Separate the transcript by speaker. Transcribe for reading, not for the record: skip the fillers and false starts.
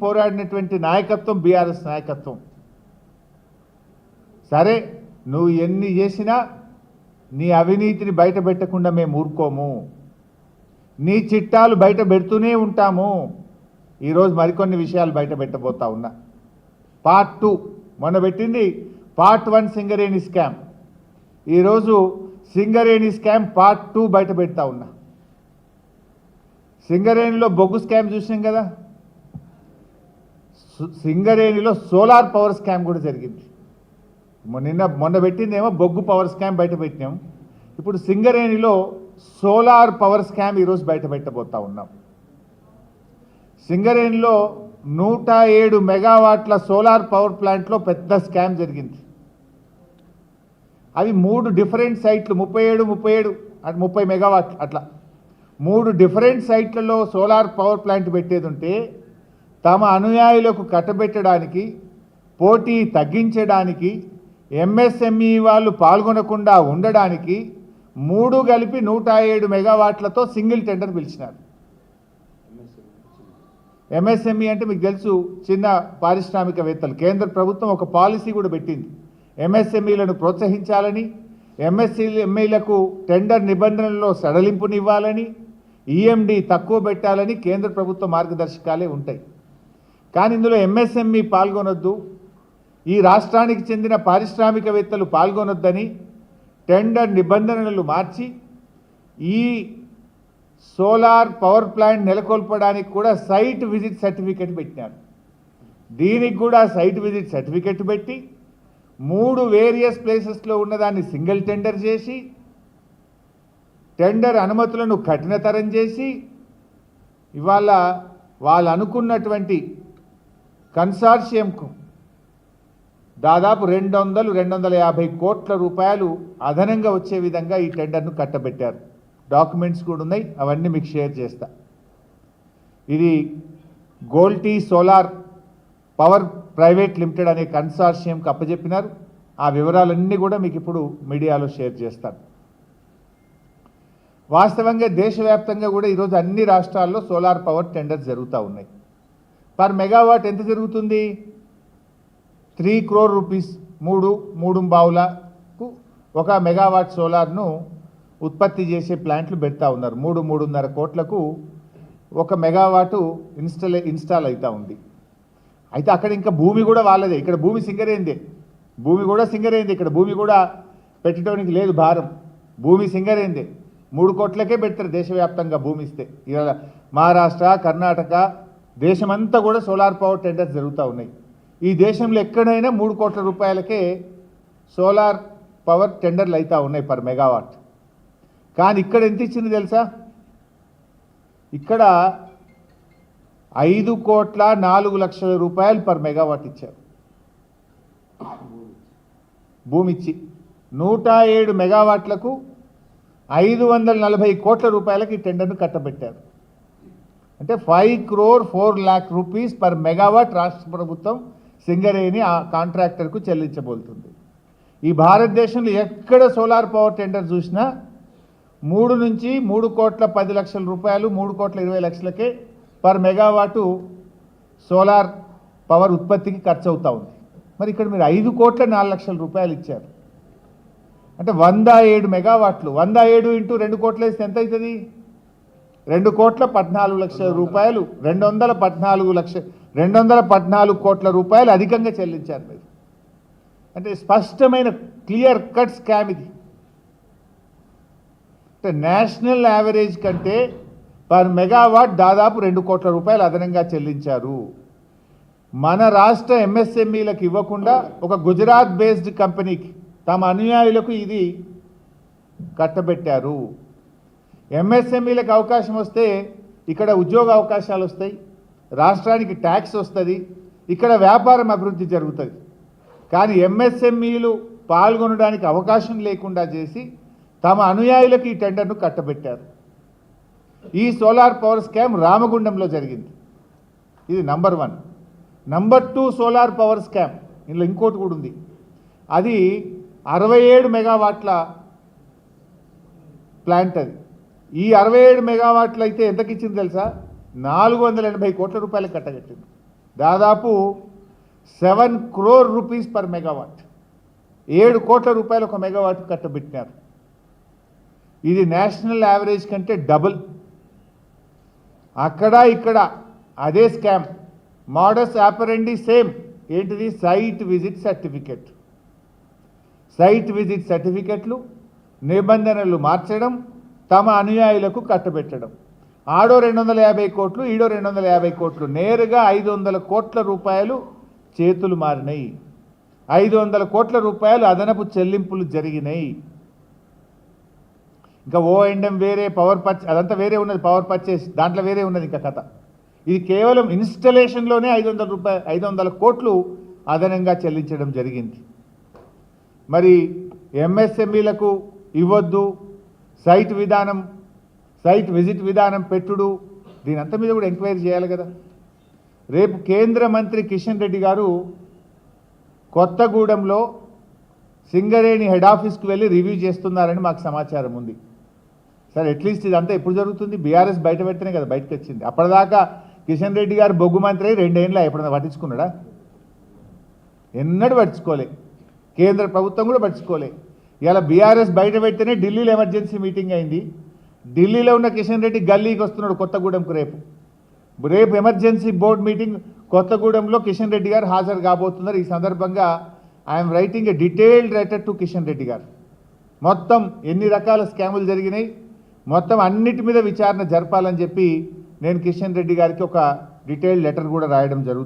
Speaker 1: పోరాడినటువంటి నాయకత్వం బీఆర్ఎస్ నాయకత్వం. సరే నువ్వు ఎన్ని చేసినా నీ అవినీతిని బయట పెట్టకుండా మేము ఊరుకోము, నీ చిట్టాలు బయట పెడుతూనే ఉంటాము. ఈరోజు మరికొన్ని విషయాలు బయట పెట్టబోతా ఉన్నా. పార్ట్ 2 మొన్న పెట్టింది, పార్ట్ 1 సింగరేణి స్కామ్. ఈరోజు సింగరేణి స్కామ్ పార్ట్ 2 బయట పెడతా ఉన్నా. సింగరేణిలో బొగ్గు స్కామ్ చూసినాం కదా, సింగరేణిలో సోలార్ పవర్ స్కామ్ కూడా జరిగింది. మొన్న పెట్టిందేమో బొగ్గు పవర్ స్కామ్ బయట పెట్టినాం. ఇప్పుడు సింగరేణిలో సోలార్ పవర్ స్కామ్ ఈరోజు బయట పెట్టబోతా ఉన్నాం. సింగరేణిలో 107 మెగావాట్ల సోలార్ పవర్ ప్లాంట్లో పెద్ద స్కామ్ జరిగింది. అవి 3 డిఫరెంట్ సైట్లు, 37 అంటే 30 మెగావాట్లు అట్లా 3 డిఫరెంట్ సైట్లలో సోలార్ పవర్ ప్లాంట్ పెట్టేది ఉంటే తమ అనుయాయులకు కట్టబెట్టడానికి, పోటీ తగ్గించడానికి, ఎంఎస్ఎంఈ వాళ్ళు పాల్గొనకుండా ఉండడానికి 3 కలిపి 107 మెగావాట్లతో సింగిల్ టెండర్ పిలిచినారు. ఎంఎస్ఎంఈ అంటే మీకు తెలుసు, చిన్న పారిశ్రామికవేత్తలు. కేంద్ర ప్రభుత్వం ఒక పాలసీ కూడా పెట్టింది, ఎంఎస్ఎంఈలను ప్రోత్సహించాలని, ఎంఎస్ఎంఈలకు టెండర్ నిబంధనల్లో సడలింపునివ్వాలని, ఈఎండి తక్కువ పెట్టాలని కేంద్ర ప్రభుత్వ మార్గదర్శకాలే ఉంటాయి. కానీ ఇందులో ఎంఎస్ఎంఈ పాల్గొనొద్దు, ఈ రాష్ట్రానికి చెందిన పారిశ్రామికవేత్తలు పాల్గొనొద్దని టెండర్ నిబంధనలు మార్చి ఈ సోలార్ పవర్ ప్లాంట్ నెలకొల్పడానికి కూడా సైట్ విజిట్ సర్టిఫికెట్ పెట్టినారు. దీనికి కూడా సైట్ విజిట్ సర్టిఫికెట్ పెట్టి 3 వేరియస్ ప్లేసెస్లో ఉన్నదాన్ని సింగిల్ టెండర్ చేసి, టెండర్ అనుమతులను కఠినతరం చేసి, ఇవాళ వాళ్ళు అనుకున్నటువంటి కన్సార్షియంకు దాదాపు 200-250 కోట్ల రూపాయలు అదనంగా వచ్చే విధంగా ఈ టెండర్ను కట్టబెట్టారు. డాక్యుమెంట్స్ కూడా ఉన్నాయి, అవన్నీ మీకు షేర్ చేస్తా. ఇది గోల్టీ సోలార్ పవర్ ప్రైవేట్ లిమిటెడ్ అనే కన్సార్షియంకి అప్పచెప్పినారు. ఆ వివరాలన్నీ కూడా మీకు ఇప్పుడు మీడియాలో షేర్ చేస్తాను. వాస్తవంగా దేశవ్యాప్తంగా కూడా ఈరోజు అన్ని రాష్ట్రాల్లో సోలార్ పవర్ టెండర్స్ జరుగుతూ ఉన్నాయి. పర్ మెగావాట్ ఎంత జరుగుతుంది? 3 crore రూపీస్. 3 బావులకు 1 మెగావాట్ సోలార్ను ఉత్పత్తి చేసే ప్లాంట్లు పెడతా ఉన్నారు. 3-3.5 కోట్లకు 1 మెగావాటు ఇన్స్టాల్ అవుతూ ఉంది. అయితే అక్కడ ఇంకా భూమి కూడా వాళ్ళదే, ఇక్కడ భూమి సింగరేందే, భూమి కూడా సింగరేందే, ఇక్కడ భూమి కూడా పెట్టడానికి లేదు భారం, భూమి సింగరేందే. 3 కోట్లకే పెడతారు దేశవ్యాప్తంగా భూమి ఇస్తే. ఇవాళ మహారాష్ట్ర, కర్ణాటక, దేశమంతా కూడా సోలార్ పవర్ టెండర్స్ జరుగుతూ ఉన్నాయి. ఈ దేశంలో ఎక్కడైనా 3 కోట్ల రూపాయలకే సోలార్ పవర్ టెండర్లు అవుతూ ఉన్నాయి పర్ మెగావాట్. కానీ ఇక్కడ ఎంత ఇచ్చింది తెలుసా? ఇక్కడ 5,04,00,000 రూపాయలు పర్ మెగావాట్ ఇచ్చారు భూమి ఇచ్చి. 107 మెగావాట్లకు 540 కోట్ల రూపాయలకి ఈ టెండర్ను కట్టబెట్టారు. అంటే 5,04,00,000 రూపీస్ పర్ మెగావాట్ రాష్ట్ర ప్రభుత్వం సింగరేణి ఆ కాంట్రాక్టర్కు చెల్లించబోతుంది. ఈ భారతదేశంలో ఎక్కడ సోలార్ పవర్ టెండర్ చూసినా 3 నుంచి 3,10,00,000 రూపాయలు, 3,20,00,000కే పర్ మెగావాటు సోలార్ పవర్ ఉత్పత్తికి ఖర్చు అవుతూ ఉంది. మరి ఇక్కడ మీరు 5,04,00,000 రూపాయలు ఇచ్చారు అంటే 107 మెగావాట్లు. 107 ఇంటూ 2 కోట్లు వేస్తే ఎంత అవుతుంది? 2,14,00,000 రూపాయలు, 214 కోట్ల రూపాయలు అధికంగా చెల్లించారు మీరు. అంటే స్పష్టమైన క్లియర్ కట్ స్కామ్ ఇది. అంటే నేషనల్ యావరేజ్ కంటే పర్ మెగావాట్ దాదాపు 2 కోట్ల రూపాయలు అదనంగా చెల్లించారు. మన రాష్ట్ర ఎంఎస్ఎంఈలకు ఇవ్వకుండా ఒక గుజరాత్ బేస్డ్ కంపెనీకి, తమ అనుయాయులకు ఇది కట్టబెట్టారు. ఎంఎస్ఎంఈలకు అవకాశం వస్తే ఇక్కడ ఉద్యోగ అవకాశాలు వస్తాయి, రాష్ట్రానికి ట్యాక్స్ వస్తుంది, ఇక్కడ వ్యాపారం అభివృద్ధి జరుగుతుంది. కానీ ఎంఎస్ఎంఈలు పాల్గొనడానికి అవకాశం లేకుండా చేసి తమ అనుయాయులకు ఈ టెండర్ను కట్టబెట్టారు. ఈ సోలార్ పవర్ స్కామ్ రామగుండంలో జరిగింది. ఇది number 1. Number 2 solar power scam, ఇందులో ఇంకోటి కూడా ఉంది. అది 67 మెగావాట్ల ప్లాంట్. అది ఈ 67 మెగావాట్లు అయితే ఎంతకిచ్చింది తెలుసా? 480 కోట్ల రూపాయలు కట్టగట్టింది. దాదాపు 7 crore రూపీస్ పర్ మెగావాట్, 7 కోట్ల రూపాయలు ఒక మెగావాట్ కట్టబెట్టినారు. ఇది నేషనల్ యావరేజ్ కంటే డబుల్. అక్కడ ఇక్కడ అదే స్కామ్, మోడస్ ఆపరెండి సేమ్. ఏంటిది? Site visit certificate. Site visit సర్టిఫికెట్లు నిబంధనలు మార్చడం, తమ అనుయాయులకు కట్టబెట్టడం. ఆడో 250 కోట్లు, ఈడో 250 కోట్లు, నేరుగా 500 కోట్ల రూపాయలు చేతులు మారినాయి. 500 కోట్ల రూపాయలు అదనపు చెల్లింపులు జరిగినాయి. ఇంకా O&M వేరే, పవర్ పర్చేస్ అదంతా వేరే ఉన్నది, పవర్ పర్చేస్ దాంట్లో వేరే ఉన్నది ఇంకా కథ. ఇది కేవలం ఇన్స్టలేషన్లోనే 500 కోట్లు అదనంగా చెల్లించడం జరిగింది. మరి MSMEలకు ఇవ్వద్దు, సైట్ విజిట్ విధానం పెట్టుడు, దీనంతా మీద కూడా ఎంక్వైరీ చేయాలి కదా. రేపు కేంద్ర మంత్రి కిషన్ రెడ్డి గారు కొత్తగూడెంలో సింగరేణి హెడ్ ఆఫీస్కి వెళ్ళి రివ్యూ చేస్తున్నారని మాకు సమాచారం ఉంది. సరే, అట్లీస్ట్ ఇదంతా ఎప్పుడు జరుగుతుంది? బీఆర్ఎస్ బయట పెడితేనే కదా బయటకు వచ్చింది. అప్పటిదాకా కిషన్ రెడ్డి గారు బొగ్గు మంత్రి 2 ఏళ్ళ ఎప్పుడన్నా పట్టించుకున్నాడా? ఎన్నడూ పట్టించుకోలే. కేంద్ర ప్రభుత్వం కూడా పట్టించుకోలే. ఇలా బీఆర్ఎస్ బయట పెడితేనే ఢిల్లీలో ఎమర్జెన్సీ మీటింగ్ అయింది. ఢిల్లీలో ఉన్న కిషన్ రెడ్డి గల్లీకి వస్తున్నాడు కొత్తగూడెంకు. రేపు ఎమర్జెన్సీ బోర్డు మీటింగ్ కొత్తగూడెంలో కిషన్ రెడ్డి గారు హాజరు కాబోతున్నారు. ఈ సందర్భంగా I'm writing a detailed letter to Kishan Reddy గారు. మొత్తం ఎన్ని రకాల స్కాములు జరిగినాయి, మొత్తం అన్నిటి మీద విచారణ జరపాలని చెప్పి నేను కిషన్ రెడ్డి గారికి ఒక డీటెయిల్డ్ లెటర్ కూడా రాయడం జరుగుతుంది.